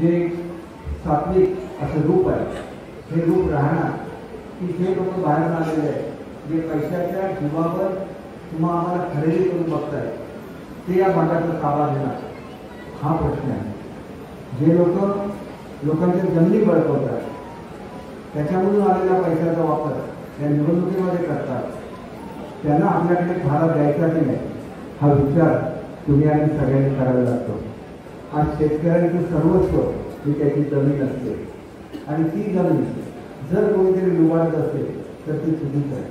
जे सात्विक असं रूप आहे, हे रूप राहणार की जे लोक बाहेरून आलेले आहेत, जे पैशाच्या जीवावर किंवा आम्हाला खरेदी करून बघताय, ते या भागाचा ताबा देणार, हा प्रश्न आहे. जे लोकांच्या जमिनी बळकवतात, त्याच्यामधून आलेल्या पैशाचा वापर या निवडणुकीमध्ये करतात, त्यांना आपल्याकडे भाडा द्यायचा की नाही हा विचार तुम्ही आणि सगळ्यांनी करावा लागतो. आज शेतकऱ्यांचं सर्वस्व ही त्याची जमीन असते आणि ती जमीन जर कोणीतरी लुबाडत असेल तर ती चुकीच आहे.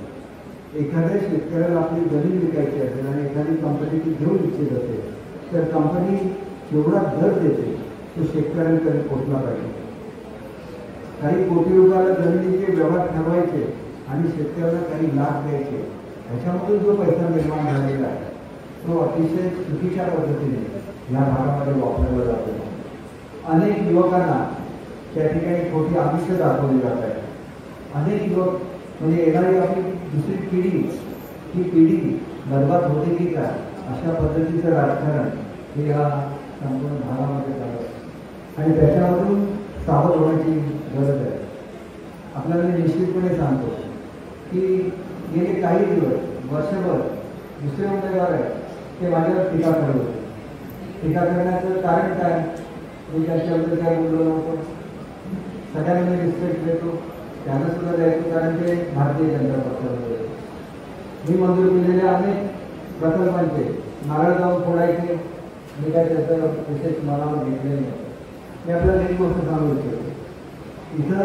एखाद्या शेतकऱ्याला आपली जमीन विकायची असेल आणि एखादी कंपनी ती घेऊन इच्छित असेल तर कंपनी जेवढा दर देते तो शेतकऱ्यांकडे पोहोचला पाहिजे. काही कोटी रुपयाला जमिनीचे व्यवहार ठरवायचे आणि शेतकऱ्यांना काही लाभ द्यायचे, ह्याच्यामधून जो पैसा निर्माण झालेला आहे तो अतिशय चुकीच्या पद्धतीने या भागामध्ये वापरला जातो. अनेक युवकांना त्या ठिकाणी खोटी आमिष दाखवली जात आहे. अनेक युवक म्हणजे येणारी आपली दुसरी पिढी, ही पिढी बरबाद होते की काय अशा पद्धतीचं राजकारण हे या संपूर्ण भागामध्ये चालतं आणि त्याच्यामधून सावध होण्याची गरज आहे. आपल्याला मी निश्चितपणे सांगतो की गेले काही दिवस वर्षभर दुसरे उमेदवार आहेत ते माझ्यावर टीका करत होते. टीका करण्याचं कारण काय, मी त्याच्याबद्दल काय बोललो नव्हतो. सगळ्यांना मी रिस्पेक्ट देतो, त्यांना सुद्धा द्यायचो, कारण ते भारतीय जनता पक्षामध्ये मी मंजूर केलेले अनेक प्रकल्पांचे नारळ जाऊन फोडायचे, मी काय त्याचं विशेष मनावर घेतलेलं नाही. मी आपल्याला एक गोष्ट सांगू इच्छितो, इथं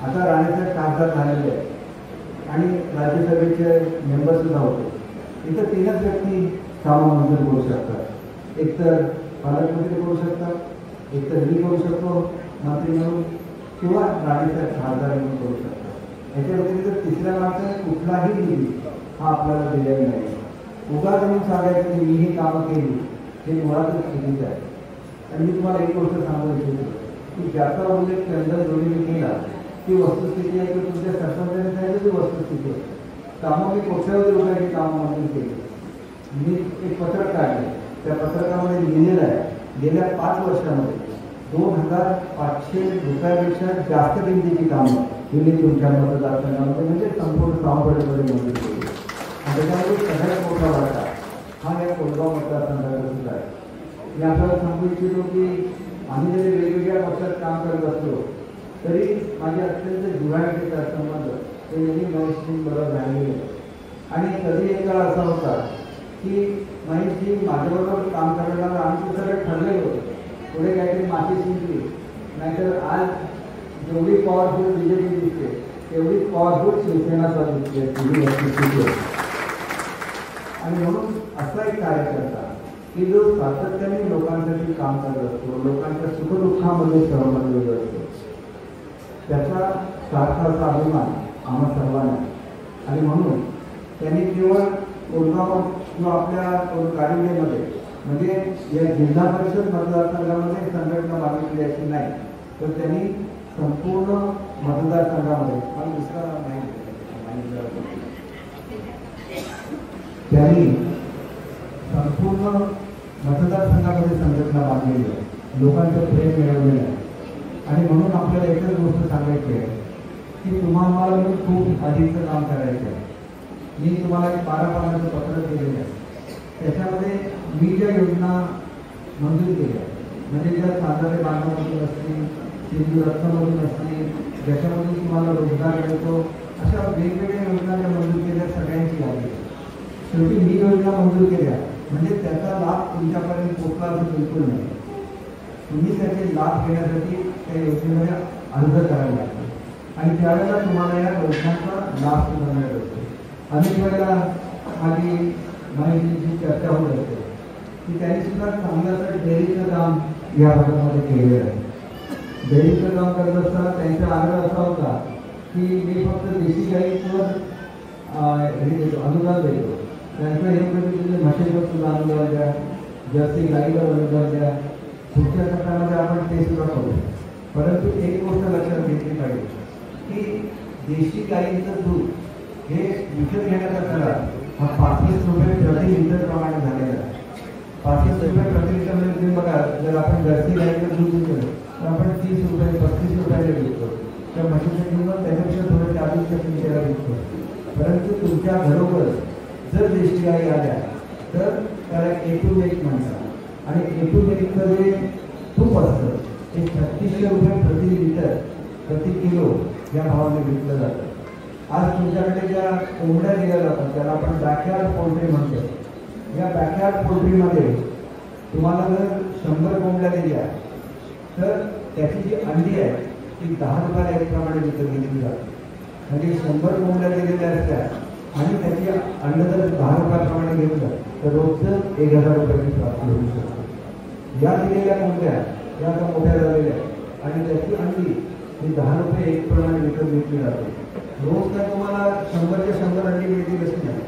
आता राणेसाहेब खासदार झालेले आहेत आणि राज्यसभेचे मेंबर सुद्धा होते. इथं 3च व्यक्ती कामं मंजूर करू शकतात. एक तर पालकमंत्री करू शकतात, एक तर मी करू शकतो मंत्री म्हणून, किंवा राणेसाहेब खासदार म्हणून करू शकतात. याच्या व्यतिरिक्त तिसऱ्या माणसाने कुठलाही निधी हा आपल्याला दिलेला नाही. उगाच म्हणून सांगायचं की मी ही कामं केली हे मुळातच चुकीचं आहे. आणि मी तुम्हाला एक गोष्ट सांगू इच्छितो की ज्याचा उल्लेख चंदन जोडीने केला ती वस्तुस्थिती आहे, की तुमच्या सरपंचाने सांगितलं ती वस्तुस्थिती आहे. कामं मी कोट्यावधी रुपयाची कामं मंजूर केली. मी एक पत्रक काढले, त्या पत्रकामध्ये लिहिलेलं आहे गेल्या 5 वर्षामध्ये 2500 रुपयापेक्षा जास्त किमतीची कामं ही मी तुमच्या मतदारसंघामध्ये म्हणजे संपूर्ण सावंतवाडीमध्ये मंजूर केली. आणि त्याच्यामध्ये सगळ्यात मोठा वाटा हा या कोळगाव मतदारसंघाचा सुद्धा आहे. मी आपल्याला सांगू इच्छितो की आम्ही जरी वेगवेगळ्या पक्षात काम करत असलो तरी माझे अत्यंत जुळायचे संबंध ते नेहमी महेशजी बरोबर राहिलेले. आणि कधी एक काळ असा होता की महेशजी माझ्याबरोबर काम करायला आमचं सगळं ठरलेलं होतं, पुढे काहीतरी माती शिंकली, नाहीतर आज जेवढी पॉवरफुल बीजेपी दिसते तेवढी पॉवरफुल शिवसेना दिसते. आणि म्हणून असा एक कार्यकर्ता की जो सातत्याने लोकांसाठी काम करत असतो, लोकांच्या सुखदुःखामध्ये सहभागी होत असतो, त्याचा सारखाचा अभिमान आम्हा सर्वांना. आणि म्हणून त्यांनी केवळ कोल्हापूर किंवा आपल्या कारिंदेमध्ये म्हणजे या जिल्हा परिषद मतदारसंघामध्ये संघटना मागितली अशी नाही, तर त्यांनी संपूर्ण मतदारसंघामध्ये त्यांनी संपूर्ण मतदारसंघामध्ये संघटना मागलेली आहे, लोकांचं प्रेम मिळवलेलं आहे. आणि म्हणून आपल्याला एकच गोष्ट सांगायची आहे की तुम्हाला मी खूप आधीचं काम करायचं आहे. मी तुम्हाला एक 12 पानाचं पत्र दिलेलं आहे, त्याच्यामध्ये मी ज्या योजना मंजूर केल्या म्हणजे ज्या सातारे बांधकामातून असतील, सिंधू रत्नामधून असतील, ज्याच्यामधून तुम्हाला रोजगार मिळतो, अशा वेगवेगळ्या योजना ज्या मंजूर केल्या सगळ्यांची यादी. शेवटी मी योजना मंजूर केल्या म्हणजे त्याचा लाभ तुमच्यापर्यंत पोहोचला असं बिलकुल नाही. तुम्ही त्याचे लाभ घेण्यासाठी त्या योजनेमध्ये अर्ज करायला लागतो आणि त्यावेळेला तुम्हाला या योजनांचा लाभ सुद्धा मिळत असतो. अनेक वेळेला माझी माहितीची चर्चा होत असते की त्यांनी सुद्धा चांगलं डेअरीचं काम या भागामध्ये केलेलं आहे. डेअरीचं काम करत असताना त्यांचा आग्रह असा होता की मी फक्त देशी गाईंवर अनुदान देतो, त्यांचं हे म्हणजे म्हशीवर सुद्धा अनुदान द्या, जर्सी गाईवर अनुदान द्या, पुढच्या टप्प्यामध्ये आपण ते सुद्धा करू. परंतु एक गोष्ट लक्षात घेतली पाहिजे की देशी गाईंचं दूध हे विकत घेण्याचा करार हा 35 रुपये प्रति लिटर प्रमाणे झालेला आहे. 35 रुपये प्रति लिटर म्हणजे बघा, जर आपण जर्सी गाईचं दूध विकलं तर आपण 30 रुपये 35 रुपयाला विकतो, त्या म्हशीच्या किंमत त्याच्यापेक्षा थोडं 40% विकतो. परंतु तुमच्या घरोबर जर देशी गाई आल्या तर त्याला A2 मिल्क म्हणतात आणि A2 मिल्कचं जे तूप असतं ते 3600 रुपये प्रति लिटर प्रति किलो या भावाने विकलं जातं. आज तुमच्याकडे ज्या कोंबड्या दिल्या जातात त्याला आपण बॅकयार्ड पोल्ट्री म्हणतो. या बॅकयार्ड पोल्ट्रीमध्ये तुम्हाला जर 100 कोंबड्या दिल्या तर त्याची जी अंडी आहे ती 10 रुपयाला एक प्रमाणे विकत घेतली जाते. म्हणजे 100 कोंबड्या दिलेल्या असल्या आणि त्याची अंड जर 10 रुपयाप्रमाणे घेतलं तर रोजचं 1000 रुपयाची प्राप्ती होऊ शकते. या दिलेल्या कोंबड्या या आता मोठ्या झालेल्या आणि त्याची अंडी ही 10 रुपये एक प्रमाणे विकत घेतली जाते. रोज काय तुम्हाला 100च्या 100 अंडी मिळतील असं नाही,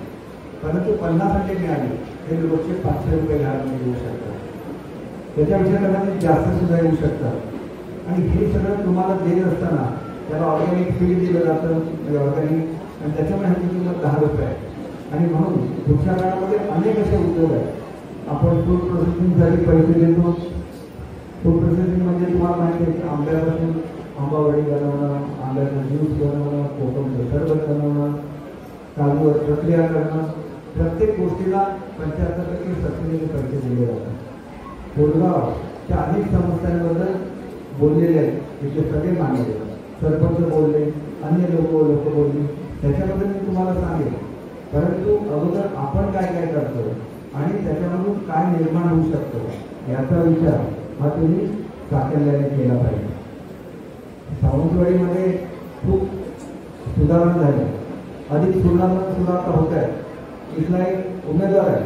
परंतु 50 अंडी मिळाली तरी रोजचे 500 रुपये घरामध्ये येऊ शकतात. त्याच्यापेक्षा कदाचित जास्त सुद्धा येऊ शकतात. आणि हे सगळं तुम्हाला देत असताना त्याला ऑर्गॅनिक फीड दिलं जातं, म्हणजे ऑर्गॅनिक, आणि त्याच्यामुळे ह्याची किंमत 10 रुपये आहे. आणि म्हणून पुढच्या काळामध्ये अनेक असे उद्योग आहेत. आपण फूड प्रोसेसिंगसाठी पैसे देतो. फूड प्रोसेसिंग म्हणजे तुम्हाला माहिती आहे की आंब्यापासून आंबावडी बनवणं, आंब्याचं ज्यूस बनवणं, कोकमचं सरबत बनवणं, काजूवर प्रक्रिया करणं, प्रत्येक गोष्टीला 75% सबसिडीने पैसे दिले जातात. कोरगावच्या अनेक समस्यांबद्दल बोललेले आहेत, तिथे सगळे मानले, सरपंच बोलले, अन्य लोक बोलली, त्याच्याबद्दल मी तुम्हाला सांगेन. परंतु अगोदर आपण काय काय करतो आणि त्याच्यामधून काय निर्माण होऊ शकतं याचा विचार हा तुम्ही साकल्याने केला पाहिजे. सावंतवाडीमध्ये खूप सुधारणा झाली, अधिक सुधारणा होत आहे. इथला एक उमेदवार आहे,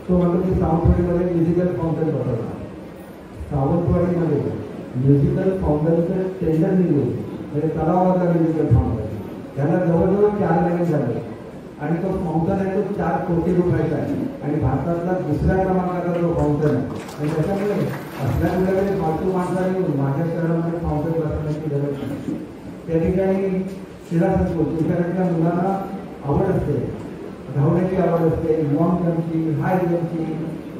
तो म्हणतो की सावंतवाडीमध्ये म्युझिकल फाउंटन बसवणार. सावंतवाडीमध्ये म्युझिकल फाउंटनचं टेंडर निघून म्हणजे तलावाचा म्युझिकल फाउंटन त्याला जवळजवळ 4 महिने झाले आणि तो फाउंटन आहे तो 4 कोटी रुपयाचा आहे आणि भारतातला दुसऱ्या क्रमांकाचा जो फाउंटन आहे. आणि त्याच्यामुळे असल्या कुठल्याकडे फालतू माणसाने माझ्या शहरामध्ये फाउंटन बसवण्याची गरज नाही. त्या ठिकाणी क्रीडा संकुल, तुमच्याकडच्या मुलांना आवड असते, धावण्याची आवड असते, लॉंग जम्पची, हाय जम्पची,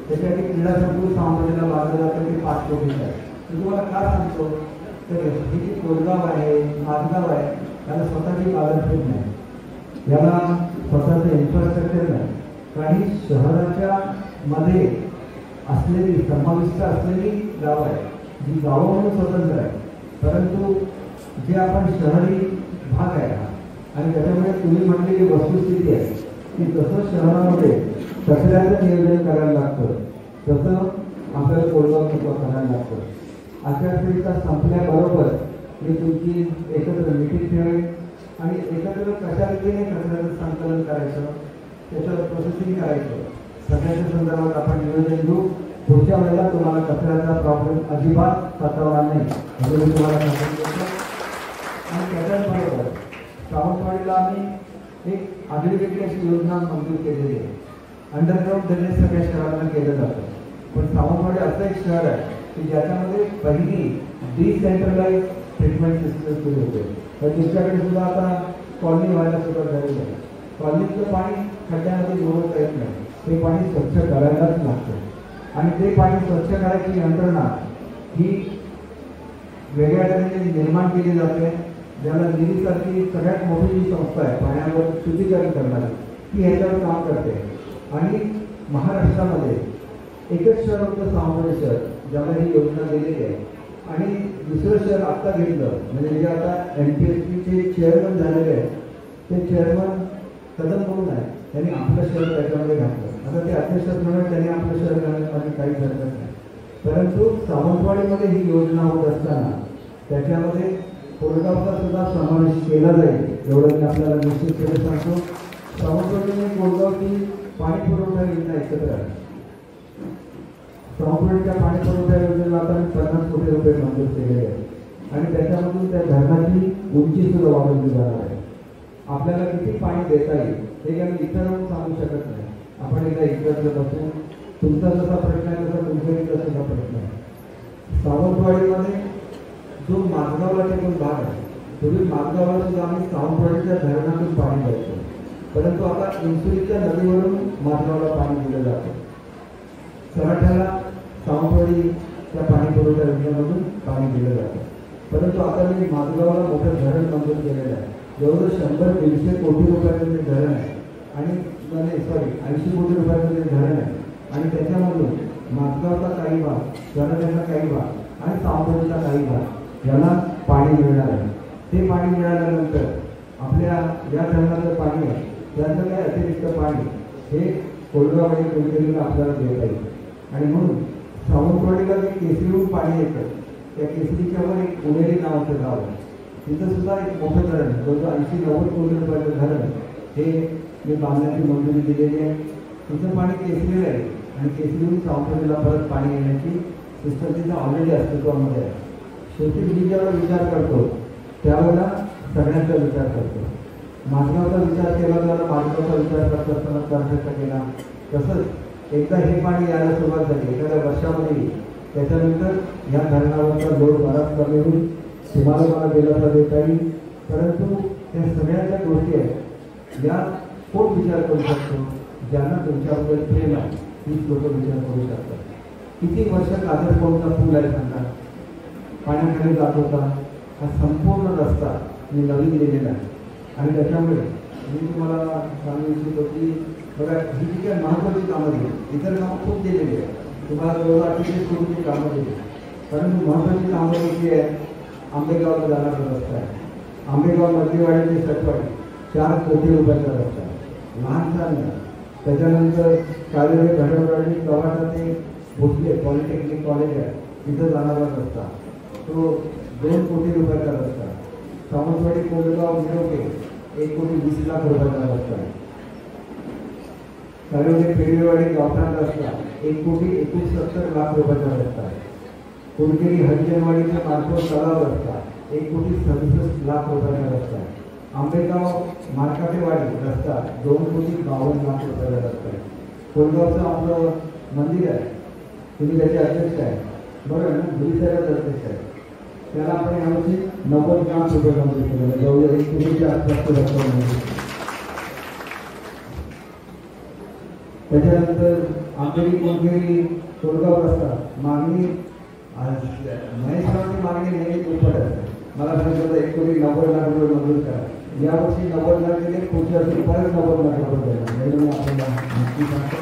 त्याच्यासाठी क्रीडा संकुल सावंतवाडीला बांधलं जातं ते 5 कोटीचं आहे. मी तुम्हाला का सांगतो तर ही जी कोरगाव आहे, माझगाव आहे, त्याला स्वतःची बाजारपेठ नाही, याला स्वतःचं इन्फ्रास्ट्रक्चर नाही. काही शहराच्या मध्ये असलेली समाविष्ट असलेली गाव आहे जी गावं म्हणून स्वतंत्र आहे, परंतु जे आपण शहरी भाग आहे आणि त्याच्यामुळे तुम्ही म्हटलेली वस्तुस्थिती आहे की जसं शहरामध्ये कचऱ्याचं नियोजन करायला लागतं तसं आपल्याला कोरगाव करायला लागतं. आचारसंहिता संपल्याबरोबर मी तुमची एकत्र मीटिंग ठेवेन आणि एकत्र कशा रीतीने कचऱ्याचं संकलन करायचं, त्याचं प्रोसेसिंग करायचं, सगळ्याच्या संदर्भात आपण नियोजन घेऊ. पुढच्या वेळेला तुम्हाला कचऱ्याचा प्रॉब्लेम अजिबात सातारणार नाही म्हणजे मी तुम्हाला सांगितलं. आणि त्याच्याचबरोबर सावंतवाडीला आम्ही एक आगळी वेगळी अशी योजना मंजूर केलेली आहे. अंडरग्राऊंड ड्रेनेज सगळ्या शहरांना केलं जातं, पण सावंतवाडी असं एक शहर आहे की ज्याच्यामध्ये पहिली डिसेंट्रलाइज ट्रीटमेंट सिस्टम सुरू होते. तर तुमच्याकडे सुद्धा आता कॉलनी व्हायला सुरुवात झालेली आहे. कॉलनीचं पाणी खड्ड्यामध्ये जोडता येत नाही, ते पाणी स्वच्छ करायलाच लागतं आणि ते पाणी स्वच्छ करायची यंत्रणा ही वेगळ्या तऱ्हेने निर्माण केली जाते. ज्याला निरीसारखी सगळ्यात मोठी जी संस्था आहे पाण्यावर शुद्धीकरण करणारी ती ह्याच्यावर काम करते. आणि महाराष्ट्रामध्ये एकच शहर होतं सावंतवाडी शहर ज्याला ही योजना दिलेली आहे. आणि दुसरं शहर आत्ता घेतलं म्हणजे जे आता NPSPचे चेअरमन झालेले आहेत ते चेअरमन कदम म्हणून आहे, त्यांनी आपलं शहर त्याच्यामध्ये घातलं. आता ते अध्यक्ष म्हणून त्यांनी आपलं शहर घालण्यामध्ये काही हरकत नाही, परंतु सावंतवाडीमध्ये ही योजना होत असताना त्याच्यामध्ये कोरगावचा सुद्धा समावेश केला जाईल एवढं मी आपल्याला निश्चितपणे सांगतो. सावंतवाडी कोरगावची पाणी पुरवठा योजना एकत्र आहे. सावंतवाडीच्या पाणी पुरवठा योजनेला आता 50 कोटी रुपये मंजूर केलेले आहेत आणि त्याच्यामधून त्या धरणाची उंची सुद्धा वाढवली जाणार आहे. आपल्याला किती पाणी देता येईल हे आम्ही इतर सांगू शकत नाही. आपण एकदा एकत्र बसून तुमचा जसा प्रश्न आहे तसा तुमच्या इथला सुद्धा प्रश्न आहे. सावंतवाडीमध्ये जो माझगावला टेकून भाग आहे पूर्वी माझगावला सुद्धा आम्ही सावंतवाडीच्या धरणातून पाणी द्यायचो, परंतु आता इन्सुलीच्या नदीवरून माझगावला पाणी दिलं जातं. सराठ्याला सावंतवाडी त्या पाणी पुरवठा योजनेमधून पाणी दिलं जातं. परंतु आता मी माझगावला मोठं धरण मंजूर केलेलं आहे. जवळजवळ 100-150 कोटी रुपयाचं ते धरण आहे आणि 80 कोटी रुपयाचं ते धरण आहे आणि त्याच्यामधून माझगावचा काही भाग, शहराचा काही भाग आणि सावंतवाडीचा काही भाग याला पाणी मिळणार आहे. ते पाणी मिळाल्यानंतर आपल्या या धरणाचं पाणी आहे त्याचं काय अतिरिक्त पाणी हे कोल्हापूर आणि कुलकर्णीला आपल्याला देता येईल. आणि म्हणून सावंतवाडीला जे केसरीहून पाणी येतं त्या केसरीच्या वर एक उन्हेरी नावाचं गाव आहे. तिथं सुद्धा एक मोठं धरण जवळजवळ 80-90 कोटी रुपयाचं धरण हे मी बांधण्याची मंजुरी दिलेली आहे. तिथं पाणी केसरीला आहे आणि केसरीहून सावंतवाडीला परत पाणी येण्याची सिस्टम तिथं ऑलरेडी अस्तित्वामध्ये आहे. शेवटी मी ज्यावेळेला विचार करतो त्यावेळेला सगळ्यांचा विचार करतो. माझगावचा विचार केला तर माझगावचा विचार करत असताना कर्नाटक केला. तसंच एकदा हे पाणी यायला सुरुवात झाली एखाद्या वर्षामध्ये त्याच्यानंतर या धरणावरचा लोड बराच कमी होईल. तुम्हाला मला दिलासा देता येईल. परंतु त्या सगळ्या गोष्टी आहेत या कोण विचार करू शकतो? ज्यांना तुमच्याबद्दल प्रेम आहे तीच लोक विचार करू शकतात. किती वर्ष कादरकोटचा पूल आहे सांगा, पाण्याखाली जात होता. हा संपूर्ण रस्ता मी नवीन दिलेला आहे आणि त्याच्यामुळे मी तुम्हाला सांगू इच्छितो की बघा ही जी काही महत्त्वाची कामं दिली इतर कामं खूप दिलेली आहे. तुम्हाला जवळ 38 कोटीची कामं दिली परंतु महत्त्वाची कामं जी आहे आंबेगावला जाणारा रस्ता आहे. आंबेगाव मध्यवाडी ते सटवाडी 4 कोटी रुपयाचा रस्ता आहे. लहानसा नाही. त्याच्यानंतर काळेवाडी घडववाडी कवाटा ते भोसले पॉलिटेक्निक कॉलेज आहे तिथं जाणारा रस्ता तो 2 कोटी रुपयाचा रस्ता. सावंतवाडी कोळगाव मिळवके 1,20,00,000 रुपयाचा रस्ता आहे. काळेवाडी पेडवेवाडी गावठाण रस्ता 1,71,70,00,000 रुपयाचा रस्ता आहे. कुलकेरी हरिजनवाडीचा मार्फत तलाव रस्ता 1,67,00,000 रुपयाचा रस्ता आहे. आंबेगाव मार्काटेवाडी रस्ता 2,52,00,000 रुपयाचा रस्ता आहे. कोळगावचं आपलं मंदिर आहे तुम्ही त्याचे अध्यक्ष आहे बरोबर ना, गुरुसाहेबांचे अध्यक्ष आहे. त्याला आपण यावर्षी 90 लाख रुपये मंजूर केलेलं जवळजवळ 1 कोटीच्या आसपासचं रक्कम मंजूर. त्याच्यानंतर आंबेरी कोणकेरी कोळगाव रस्ता मागणी महेशरावची मागणी नेहमी दुप्पट असते. मला सांगितलं 1,90,00,000 रुपये मंजूर करा. यावर्षी 90 लाख दिले, पुढच्या वर्षी परत 90 लाख रुपये द्यायला मी आपल्याला नक्की सांगतो.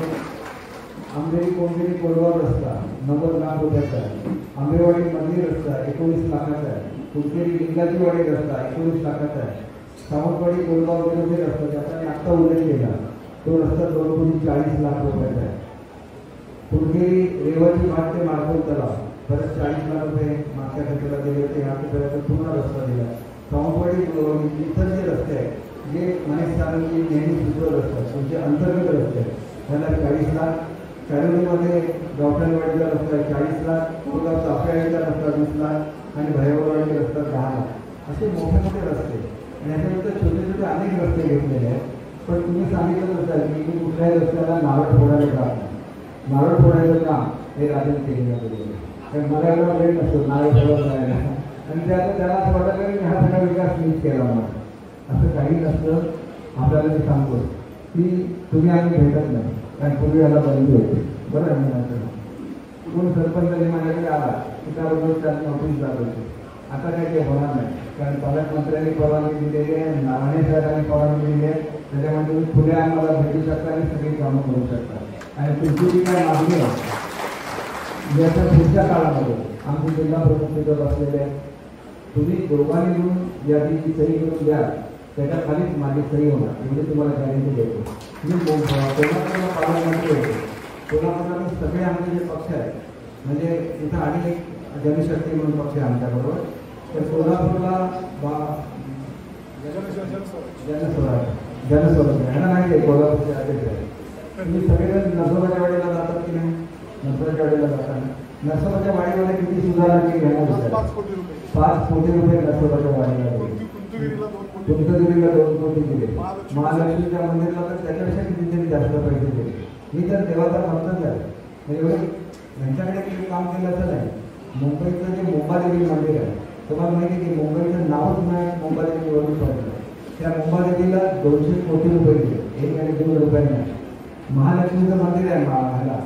आंबेरी कोणकेरी कोळगाव रस्ता 90 लाख रुपयाचा आहे. आंबेवाडी मंदिर रस्ता 19 लाखाचा आहे. कुलकेरी लिंगाजीवाडी रस्ता 19 लाखाचा आहे. सावंतवाडी कोळगाव विरोधी रस्ता त्याचा मी आत्ता उल्लेख केला तो रस्ता 2,40,00,000 रुपयाचा आहे. कुलकेरी रेवाची घाट ते मार्गोल तलाव परत 40 लाख रुपये मागच्या खर्चाला दिले होते. ह्या रुपयाचा पूर्ण रस्ता दिला. सावंतवाडी इतर जे रस्ते आहेत जे मनेश सारंगी नेहमी सुचवत असतात तुमचे अंतर्गत रस्ते आहेत त्याला 40 लाख. काळेवाडीमध्ये गावठाणवाडीचा रस्ता 40 लाख. कोळगाव चाफ्यावाडीचा रस्ता 20 लाख आणि भैरववाडीचा रस्ता 10 लाख. असे मोठे मोठे रस्ते आणि याच्यानंतर छोटे छोटे अनेक रस्ते घेतलेले आहेत. पण तुम्ही सांगितलं असाल की मी कुठल्याही रस्त्याला नारळ फोडायला जात नाही. नारळ फोडायचं काम हे राजन केलेलं आहे. कारण मला एवढा वेळ नसतो नारळ फोडत जायला आणि त्याला असं वाटतं की हा सगळा विकास मीच केला म्हणून. असं काही नसतं. आपल्याला मी सांगतो की तुम्ही आम्ही भेटत नाही कारण पूर्वी याला बंदी होते बरं आहे. मी कोण सरपंचाने माझ्याकडे आला की त्याबरोबर त्याला नोटीस जात होती. आता काय ते होणार नाही कारण पालकमंत्र्यांनी परवानगी दिलेली आहे, नारायण साहेबांनी परवानगी दिली आहे. त्याच्यामुळे तुम्ही पुढे आम्हाला भेटू शकता आणि सगळी कामं करू शकता. आणि तुमची जी काय मागणी आहे याच्या पुढच्या काळामध्ये आमचे जिल्हा प्रमुख तिथं बसलेले आहेत. तुम्ही दोघांनी मिळून यादीची सही करून द्या त्याच्या खालीच माझी सही होणार म्हणजे तुम्हाला गॅरंटी देतो. मी कोल्हापूरला पालकमंत्री होते. कोल्हापूरला सगळे आमचे जे पक्ष आहेत म्हणजे इथं आणि एक जनशक्ती म्हणून पक्ष आहे आमच्याबरोबर. तर कोल्हापूरला जनस्वराज्य ह्याला नाही आहे कोल्हापूरचे अध्यक्ष आहे. तुम्ही सगळेजण नरसोबाच्या वाडीला जातात की नाही? नरसोबाच्या वाडीला जाताना नरसोबाच्या वाडीमध्ये किती सुधारणा केली घेणार? 5 कोटी रुपये नरसोबाच्या वाडीला दिले. तुमच्या 2 कोटी दिले. महालक्ष्मीच्या मंदिरला तर त्याच्यापेक्षा कितीतरी जास्त पैसे दिले. मी तर देवाचा भक्तच आहे. एवढे यांच्याकडे काही काम केलं असं नाही. मुंबईचं जे मुंबादेवी मंदिर आहे तुम्हाला माहिती आहे की मुंबईचं नावच नाही मुंबादेवीवरून पडलं. त्या मुंबादेवीला 200 कोटी रुपये दिले. 1 आणि 2 रुपये नाही. महालक्ष्मीचं मंदिर आहे ह्याला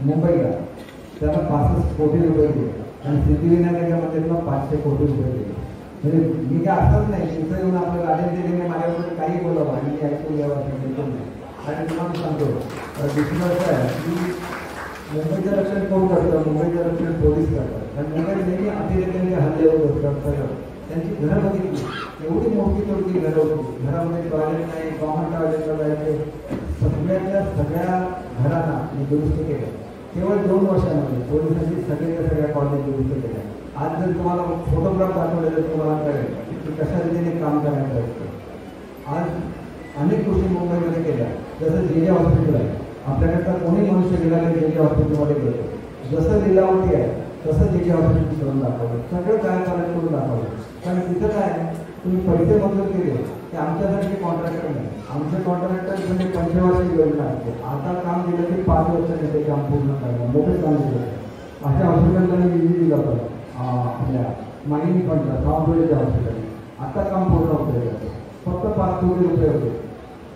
मुंबईला त्यांना 65 कोटी रुपये दिले आणि सिद्धिविनायकाच्या मंदिराला 500 कोटी रुपये दिले. म्हणजे मी काय असंच नाही तिथं येऊन आपलं गार्डन दिले माझ्याबरोबर काही बोलावं आणि मी ऐकून घ्यावं असं बिलकुल नाही. आणि तुम्हाला सांगतो दुसरं असं आहे की मुंबईचं रक्षण कोण करतं? मुंबईचं रक्षण पोलीस करतात. आणि मुंबईत नेहमी अतिरेक्यांचे हल्ले होत असतात. सगळं त्यांची घरं बघितली एवढी मोठी तोडकी घरं होती. घरामध्ये टॉयलेट नाही, कॉमन टॉयलेटला जायचे. सगळ्यातल्या सगळ्या घरांना मी दुरुस्त केलं. केवळ 2 वर्षांमध्ये पोलिसांनी सगळ्या कॉलेज दुरुस्त केल्या. आज जर तुम्हाला फोटोग्राफ दाखवले तर तुम्हाला कळेल की कशा रीतीने काम करायचं असतं. आज अनेक गोष्टी मुंबईमध्ये केल्या. जसं जे हॉस्पिटल आहे आपल्याकडचा कोणी मनुष्य गेला की जे हॉस्पिटलमध्ये गेलो. जसं लीलावती आहे तसं जे हॉस्पिटल करून दाखवलं. सगळं काय करायचं करून दाखवलं. कारण तिथं काय तुम्ही पैसे मंजूर केले की आमच्यासारखे कॉन्ट्रॅक्टर नाही. आमचे कॉन्ट्रॅक्टर म्हणजे 25 योजना असते. आता काम दिलं की 5 वर्षांनी ते काम पूर्ण करणं मोठं काम दिलं. अशा हॉस्पिटलला निधी दिला होता आपल्या माइनिंग फंडला सावंतवाडीच्या हॉस्पिटल. आता काम पूर्ण होतं फक्त 5 कोटी रुपये होते.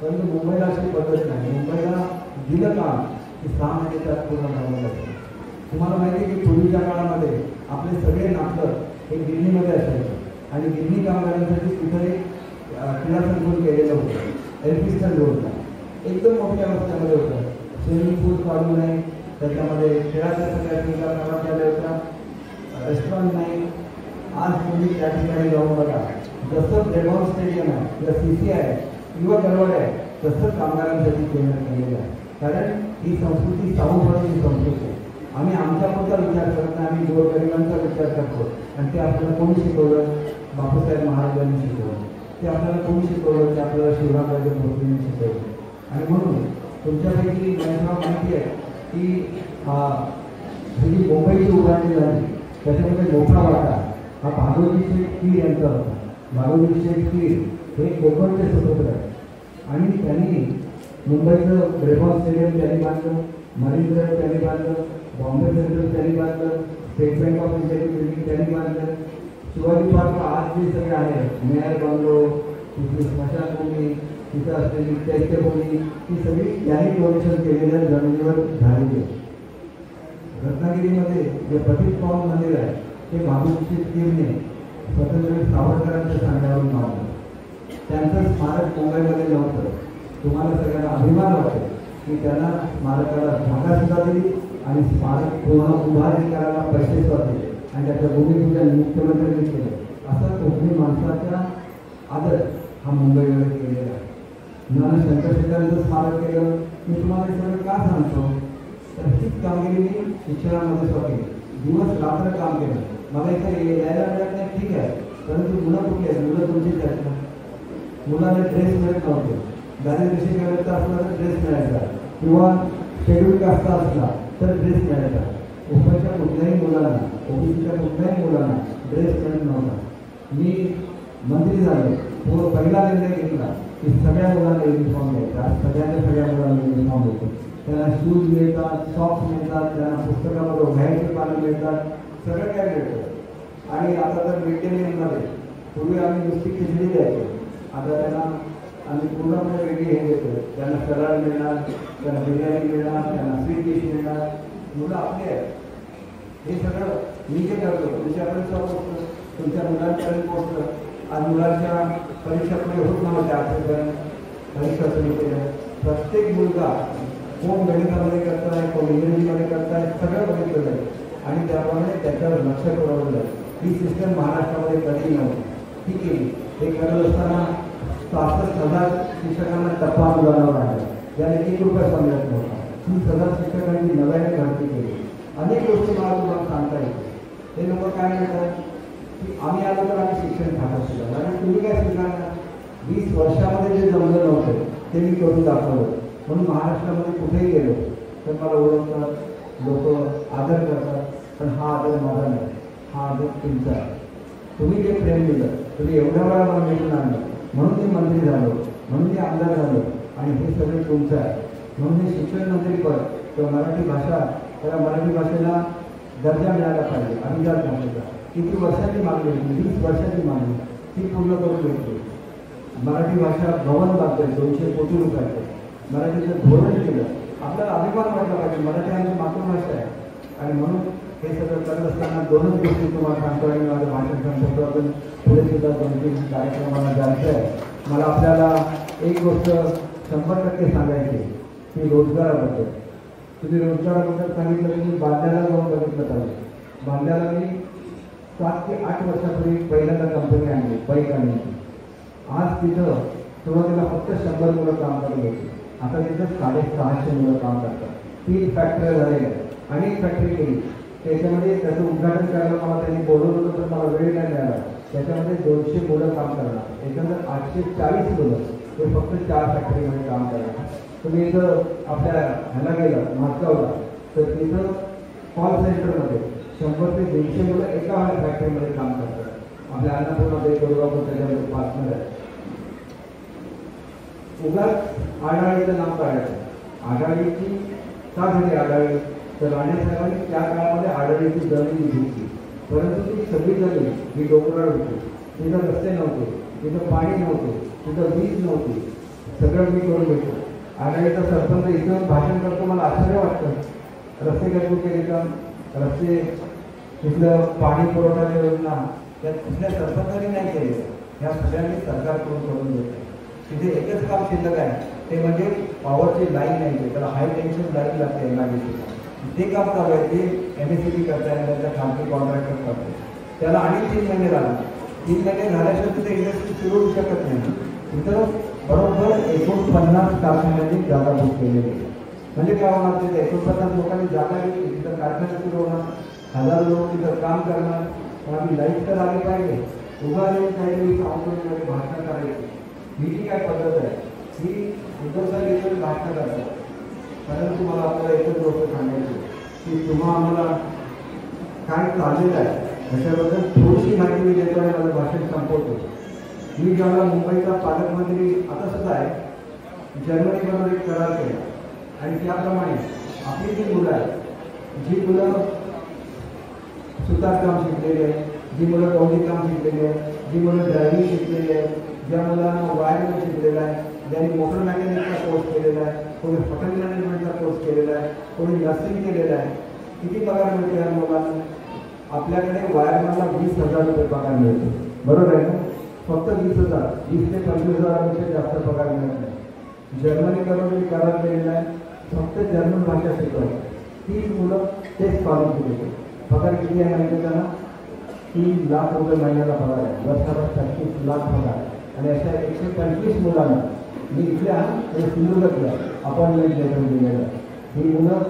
परंतु मुंबईला अशी पद्धत नाही. मुंबईला दिलं काम की 6 महिने त्यात पूर्ण झालं जातं. तुम्हाला माहिती आहे की पूर्वीच्या काळामध्ये आपले सगळे नाटक हे गिरणीमध्ये असायचे आणि गिरणी कामगारांसाठी तिथं एक क्रीडा संकुल केलेलं होतं. एल्फिस्टन रोडला एकदम मोठ्या अवस्थेमध्ये होतं. स्विमिंग पूल चालू नाही, त्याच्यामध्ये खेळाच्या सगळ्या सुविधा करण्यात आल्या होत्या. रेस्टॉरंट नाही. आज तुम्ही त्या ठिकाणी जाऊन बघा जसं ब्रेबॉन स्टेडियम आहे किंवा CC आहे किंवा गरवड आहे तसं कामगारांसाठी केंद्र केलेलं आहे. कारण ही संस्कृती सावंतवाडीची संस्कृती आहे. आम्ही आमच्यापुरता विचार करत नाही, आम्ही गोरगरिबांचा विचार करतो. आणि ते आपल्याला कोणी शिकवलं? बापूसाहेब महाराजांनी शिकवलं. ते आपल्याला कोणी शिकवलं? ते आपल्याला शिवरामराजे भोसलेंनी शिकवलं. आणि म्हणून तुमच्यापैकी ज्यांना माहिती आहे की ही मुंबईची उभारणी झाली त्याच्यामध्ये मोठा वाटा हा भागवती शेठ कीर यांचा होता. भागवती शेठ कीर हे कोकणचे स्वतंत्र आहे आणि त्यांनी मुंबईचं ब्रेबॉन स्टेडियम त्यांनी बांधलं, मरीन ड्राईव्ह त्यांनी बांधलं, बॉम्बे सेंट्रल त्यांनी बांधलं, स्टेट बँक ऑफ इंडियाची बिल्डिंग त्यांनी बांधलं. शिवाजी पार्क आज जे सगळे आहे मेयर बंगलो, तिथली स्मशानभूमी, तिथं असलेली चैत्यभूमी ही सगळी त्यांनी डोनेशन केलेल्या जमिनीवर झालेली आहे. रत्नागिरीमध्ये जे प्रतीक पावन मंदिर आहे ते भागवती कीरने स्वातंत्र्यवीर सावरकरांच्या सांगण्यावरून बांधलं. त्यांचं स्मारक मुंबईमध्ये नव्हतं. तुम्हाला सगळ्यांना अभिमान वाटेल की त्यांना स्मारकाला जागा सुद्धा दिली आणि स्मारक पूर्ण उभारणी करायला पैसे सुद्धा दिले आणि त्याच्या भूमिपूजन मुख्यमंत्र्यांनी केलं. असं कोकणी माणसाचा आदर हा मुंबईमध्ये केलेला आहे. मला शंकरशेखरांचं स्मारक केलं. मी तुम्हाला हे सगळं का सांगतो तर हीच कामगिरी मी शिक्षणामध्ये स्वतः दिवस रात्र काम केलं. मला इथे यायला मिळत नाही ठीक आहे, परंतु मुलं कुठली आहेत? मुलं तुमचीच आहेत ना. मुलांना ड्रेस मिळत नव्हते. दारिद्र्य रेषेखालचा असला तर ड्रेस मिळायचा किंवा शेड्यूल कास्ट असला तर ड्रेस मिळायचा. ओपनच्या कुठल्याही मुलांना, ओबीसीच्या कुठल्याही मुलांना ड्रेस मिळत नव्हता. मी मंत्री झालो, पहिला निर्णय घेतला की सगळ्या मुलांना युनिफॉर्म द्यायचा. सगळ्या मुलांना युनिफॉर्म देतो. त्यांना शूज मिळतात, सॉक्स मिळतात, त्यांना पुस्तकामध्ये वह्यांची पानं मिळतात, सगळं काय मिळतं. आणि आता तर मिड डे मीलमध्ये पूर्वी आम्ही नुसती खिचडी द्यायचो, आता त्यांना आम्ही पूर्णपणे वेगळी हे देतो. त्यांना सलाड मिळणार, त्यांना बिर्याणी मिळणार, त्यांना स्वीट डिश मिळणार. मुलं आपली आहेत. हे सगळं मी जे करतो तुमच्यापर्यंत पोहोचतं, तुमच्या मुलांपर्यंत पोहोचतं. आज मुलांच्या परीक्षा पुढे होत नव्हत्या, आजपर्यंत परीक्षा सुरू केल्या. प्रत्येक मुलगा कोण गणितामध्ये करताय, कोण इंग्रजीमध्ये करताय, सगळं बघितलं जाईल आणि त्याप्रमाणे त्याच्यावर लक्ष पुरवलं जाईल. ही सिस्टम महाराष्ट्रामध्ये कधी नव्हती. ही केली. हे करत असताना 66,000 शिक्षकांना टप्पा मुलांवर आहे, ज्याने 1 रुपया मिळत नव्हता. 30,000 शिक्षकांची नव्याने भरती केली. अनेक गोष्टी मला तुम्हाला सांगता येते. हे लोक काय म्हणतात की आम्ही आलो तर आम्ही शिक्षण खात शिकलो आणि तुम्ही काय स्वीकारणार? 20 वर्षामध्ये जे जमलं नव्हतं ते मी करून दाखवलं. म्हणून महाराष्ट्रामध्ये कुठेही गेलो तर मला ओळखतात, लोक आदर करतात. पण हा आदर माझा नाही, हा आदर तुमचा आहे. तुम्ही जे प्रेम दिलं, तुम्ही एवढ्या वेळा मला मिळून आणलं, म्हणून मी मंत्री झालो, म्हणून मी आमदार झालो आणि हे सगळं तुमचं आहे. म्हणून हे शिक्षण मंत्रीपद किंवा मराठी भाषा, त्या मराठी भाषेला दर्जा मिळाला पाहिजे. अभिजात भाषेचा किती वर्षाची मागणी होती? 20 वर्षाची मागणी, ती पूर्ण करून भेटली. मराठी भाषा भवन बांधतोय 200 कोटी रुपयाचं. मराठीचं धोरण केलं. आपल्याला अभिमान वाटला पाहिजे, मराठी आमची मातृभाषा आहे आणि म्हणून हे सगळं करत असताना दोनच गोष्टी तुम्हाला सांगतो आणि माझं भाषण संपवतो. आपण पुढे सुद्धा 2-3 कार्यक्रमाला जायचं आहे. मला आपल्याला एक गोष्ट 100% सांगायची की रोजगाराबद्दल. तुम्ही रोजगाराबद्दल सांगितलं की मी बांद्याला जाऊन बघितलं पाहिजे. बांद्याला मी 7 ते 8 वर्षापूर्वी पहिल्यांदा कंपनी आणली बाईक आणण्याची. आज तिथं सुरुवातीला फक्त 100 मुलं काम करत होती. आता तिथं 650 मुलं काम करतात. 3 फॅक्टऱ्या झालेल्या आहेत. अनेक फॅक्टरी केली. त्याच्यामध्ये त्याचं उद्घाटन करायला मला त्यांनी बोलवलं होतं, तर मला वेळ नाही मिळाला. त्याच्यामध्ये 200 मुलं काम करणार. एकंदर 840 मुलं हे फक्त 4 फॅक्टरीमध्ये काम करणार. तुम्ही इथं आपल्या ह्याला गेलं माजगावला, तर तिथं कॉल सेंटरमध्ये 100 ते 150 मुलं एका फॅक्टरीमध्ये काम करतात. आपल्या अन्नपूर्णामध्ये कोरगावकर त्याच्यामध्ये पार्टनर आहे. उगाच आढाळीचं नाव काढायचं. आढाळीची का झाली आढाळी? तर राणेसाहेबांनी त्या काळामध्ये आढाळीची जमीन घेतली, परंतु ती सगळी जमीन ही डोंगराळ होती. तिथं रस्ते नव्हते, तिथं पाणी नव्हते, तिथं वीज नव्हती. सगळं मी करून घेतो. आढाळीचा सरपंच इथं भाषण करतो, मला आश्चर्य वाटतं. रस्ते करून केले का? रस्ते, तिथलं पाणी पुरवठा योजना त्या कुठल्या सरपंचाने नाही केले. ह्या सगळ्यांनी सरकारकडून करून घेतलं. तिथे एकच काम शिल्लक आहे, ते म्हणजे पॉवरची लाईन नाही. त्याला हाय टेन्शन लाईन लागते एमआयडीसीला. ते काम चालू आहे. ते MSCB करताय, त्यांच्या खाजगी कॉन्ट्रॅक्टर करतो. त्याला आणि 3 महिने लागले. 3 महिने झाल्याशिवाय तिथे इंडस्ट्री सुरू होऊ शकत नाही. तिथं बरोबर 49 कारखान्यांनी जागा बुक केलेली. म्हणजे काय होणार? तिथे 49 लोकांनी जागा घेतली. तिथं कारखाना सुरू होणार. 1000 लोक तिथं काम करणार. पण आम्ही लाईट तर आली पाहिजे. उभा येऊन काहीतरी सावकाशमध्ये भाषण करायची. ही जी काय पद्धत आहे ही उद्धवसाहेब भाषण करतात. परंतु मला आपल्याला एकच गोष्ट सांगायची की तुम्हा आम्हाला काय चाललेलं आहे याच्याबद्दल थोडीशी माहिती मी देतो आणि माझं भाषण संपवतो. मी ज्यावेळेला मुंबईचा पालकमंत्री आता सुद्धा आहे, जर्मनीबरोबर एक करार केला आणि त्याप्रमाणे आपली जी मुलं आहेत, जी मुलं सुतारकाम शिकलेली आहे, जी मुलं गवंडी काम शिकलेली आहे, जी मुलं ड्रायव्हिंग शिकलेली आहे, ज्या मुलांना वायरमॅन शिकलेला आहे, ज्यांनी मोटर मेकॅनिकचा कोर्स केलेला आहे, कोणी हॉटेल मॅनेजमेंटचा कोर्स केलेला आहे, कोणी नर्सिंग केलेला आहे. किती पगार मिळतो या मुलांना? आपल्याकडे वायरमॅनला 20,000 रुपये पगार मिळतो, बरोबर आहे ना? फक्त 20,000, 20 ते 25,000पेक्षा जास्त पगार मिळत नाही. जर्मनीकडून मी करार केलेला आहे, फक्त जर्मन भाषा शिकवतो. 30 मुलं तेच फॉलो केले. पगार किती आहे माहिती त्यांना? 3 लाख रुपये महिन्याला पगार आहे. वर्षाला 35 लाख पगार. आणि अशा 125 मुलांना मी इथल्या सिंधुदुर्गला अपॉइंटमेंट लेटर दिलेलं. ही मुलं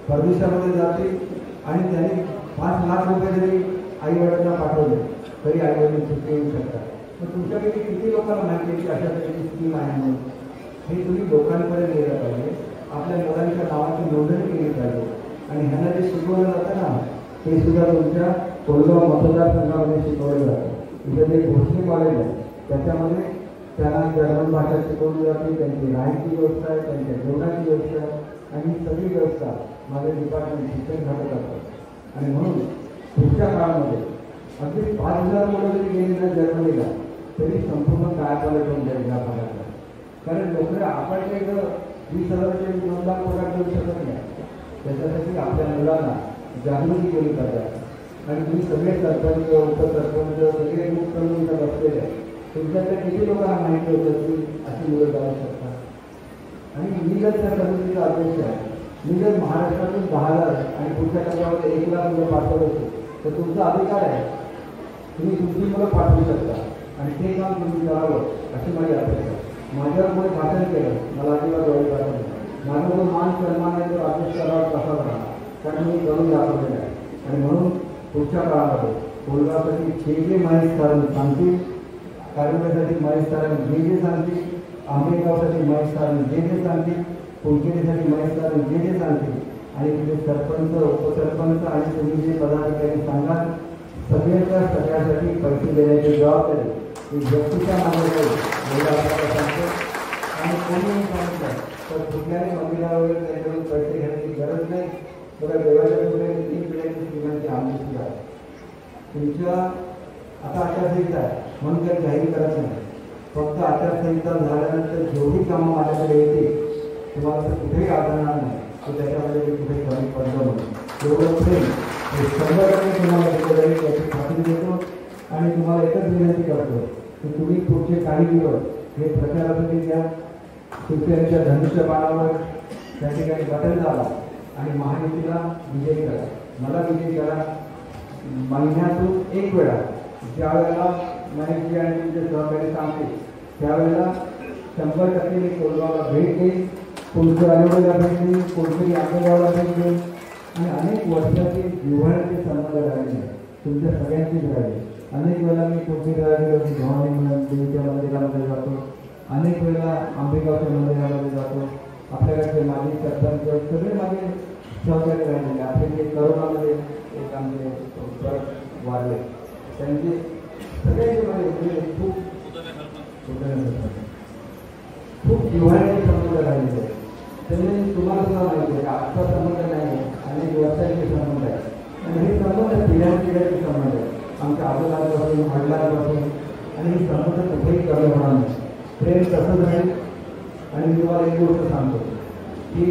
परदेशामध्ये जातील आणि त्यांनी 5 लाख रुपये जरी आईवडिलांना पाठवले तरी आईवडील सुट्टी येऊ शकतात. तर तुमच्यापैकी किती लोकांना माहिती आहे की अशा प्रकारची स्कीम आहे म्हणून? हे तुम्ही लोकांपर्यंत नेलं पाहिजे. आपल्या मुलांच्या नावाची नोंदणी केली पाहिजे. आणि ह्यांना जे शिकवलं जातं ना, ते सुद्धा तुमच्या कोळगाव मतदारसंघामध्ये शिकवलं जातं. इथं जे भोसले कॉलेज आहे त्याच्यामध्ये त्यांना जर्मन भाषा शिकवली जाते. त्यांची राहायची व्यवस्था आहे, त्यांच्या जेवणाची व्यवस्था आहे आणि ही सगळी व्यवस्था माझे डिपार्टमेंट शिक्षण खातं करतात. आणि म्हणून पुढच्या काळामध्ये अगदी 5,000 मुलं जरी गेली ना जर्मनीला तरी संपूर्ण कायापालट होऊन जाईल या भागातला. कारण लोक आपण काही 20,000 ते 2 लाख पगार देऊ शकत नाही. त्याच्यासाठी आपल्या मुलांना जागृती केली पाहिजे. आणि तुम्ही सगळे सरपंच, उपसरपंच सगळे ग्रुप करून इथं बसलेले आहे. तुमच्याकडे किती लोकांना माहिती होतं की अशी मुलं जाऊ शकतात? आणि मी जर त्या समितीचा अध्यक्ष आहे, मी जर महाराष्ट्रातून 10,000 आणि पुढच्या टप्प्यावर 1 लाख मुलं पाठवत असेल तर तुमचा अधिकार आहे. तुम्ही तुमची मुलं पाठवू शकता आणि ते काम तुम्ही करावं अशी माझी अपेक्षा. माझ्यावर कोणी भाषण केलं मला अजिबात वाईट वाटत नाही. माझा जो मान सन्मान आहे तो अध्यक्ष करावा कसा राहणार, कारण मी करून दाखवलेलं आहे. आणि म्हणून पुढच्या काळामध्ये कोळगावसाठी जे महेश सारंग सांगतील, कारंजासाठी महेश सारंग जे सांगतील, आंबेगावसाठी महेश सारंग जे सांगतील, पुणकेरीसाठी महेश सारंग जे सांगतील आणि तिथे सरपंच, उपसरपंच आणि तुम्ही जे पदाधिकारी सांगाल सगळ्यासाठी पैसे देण्याची जबाबदारी ही व्यक्तीच्या मागे राहील आपल्याला सांगतो. आणि कोणी सांगितलं तर कुठल्याही मंदिरावर त्यांच्याकडून पैसे घेण्याची गरज नाही. बघा देवाच्या पुढे 3 पिढ्यांची श्रीमंती आमची आहे. तुमच्या आता आचारसंहिता आहे म्हणून काही जाहीर करत नाही. फक्त आचारसंहिता झाल्यानंतर जेवढी कामं माझ्याकडे येते तुम्हाला तर कुठेही आढळणार नाही की त्याच्यामध्ये मी कुठे कमी पडलं म्हणून. एवढं प्रेम हे 100% तुम्हाला दिलं जाईल याची खात्री देतो आणि तुम्हाला एकच विनंती करतो की तुम्ही पुढचे काही दिवस हे प्रचारासाठी द्या. शिवसेनेच्या धनुष्यबाणावर त्या ठिकाणी बटन दाबा आणि महायुतीला विजयी करा. मला विजयी करा. महिन्यातून एक वेळा ज्या वेळेला महेशजी आणि तुमचे सहकारी सांगतील त्यावेळेला 100% मी कोलगावला भेट देईन. कोणती आलेला भेट देईन, कोणतरी आंबेगावला भेट देईन आणि अनेक वर्षाचे जिव्हाळ्याचे संबंध राहिले तुमच्या सगळ्यांचीच राहिले. अनेक वेळेला मी कोणती राहिली भवानी म्हणून देवीच्या मंदिरामध्ये जातो, अनेक वेळेला आंबेगावच्या मंदिरामध्ये जातो. आपल्याकडचे माजी सरपंच सगळे माझे सहकारी राहिलेले. आपले जे करोनामध्ये एक आमचे वाढले त्यांचे सगळ्यांचे माझे खूप खूप जिव्हाळ्याचे संबंध राहिलेले. त्यांनी तुम्हाला सुद्धा माहिती आहे आजचा संबंध नाही आहे, अनेक वर्षांचे संबंध आहे आणि हे संबंध पिढ्यानपिढ्याचे संबंध आहे. आमच्या आजोबांपासून वडिलांपासून आणि हे संबंध कुठेही कमी होणार नाही. प्रेम तसंच राहील. आणि मी तुम्हाला एक गोष्ट सांगतो की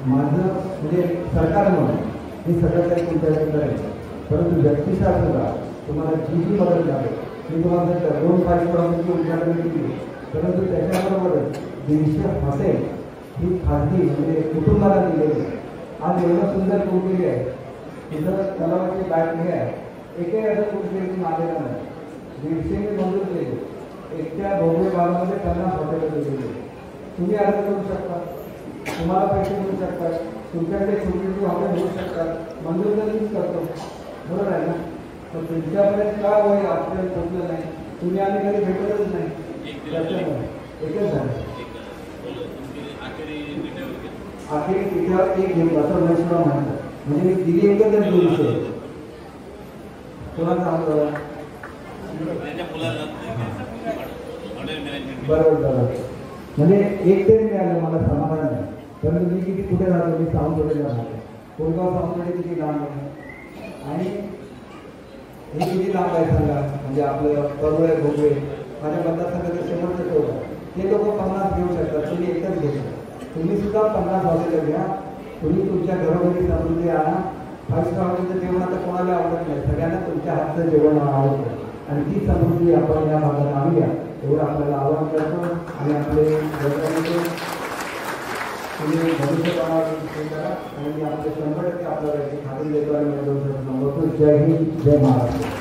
माझं म्हणजे सरकार म्हणून हे सगळं काही तुमच्याकडे करेल, परंतु व्यक्तिशः सुद्धा तुम्हाला जी जी मदत लागेल मी तुम्हाला जर 2 कार्यक्रमांची उद्घाटन केली, परंतु त्याच्याबरोबरच 150 हॉटेल ही खाजगी म्हणजे कुटुंबाला दिलेली आहे. आज एवढं सुंदर कुटुंबी आहे तिथं तलावाची बॅग हे आहे. एकही असं कुटुंबी आलेला नाही. 150 मी मंजूर केले. एकट्या भोगवे भागामध्ये 50 हॉटेल दिलेली. तुम्ही अर्ज करू शकता, तुम्हाला पैसे मिळू शकतात, तुमच्याकडे छोटी हॉटेल होऊ शकतात. मंजूर तर मीच करतो, बरोबर आहे ना. तर तुमच्यापर्यंत का होईल आपल्याला पोचलं नाही, तुम्ही आम्ही कधी भेटतच नाही. त्याच्यामुळे एकच झालं आखिरी तिच्यावर एक घेऊन बसवण्याशिवाय म्हणतात म्हणजे दिली एकच विषय कोणाचा बरोबर बरोबर म्हणजे एक तरी मिळालं मला समाधान नाही. परंतु मी किती कुठे राहतो, मी सावंतवाडीला राहतो. कोलगाव सावंतवाडी किती लांब आहे आणि हे किती लांब आहे सांगा. म्हणजे आपलं परवळे भोगवे माझ्या मतदारसंघाचं शेवटचं टोक आहे. ते लोक 50 घेऊ शकतात, तुम्ही एकच घेऊ शकता. तुम्ही सुद्धा 50 हॉटेल घ्या. तुम्ही तुमच्या घरोघरी समृद्धी आणा. 5 स्टार हॉटेलचं जेवण आता कोणाला आवडत नाही, सगळ्यांना तुमच्या हातचं जेवण आवडतं आणि ती समृद्धी आपण या भागात आणूया एवढं आपल्याला आवाहन करतो. आणि आपले तुम्ही भविष्यकाळात करा आणि आपले 100% आपल्याला याची खात्री देतो आणि जय हिंद, जय महाराष्ट्र.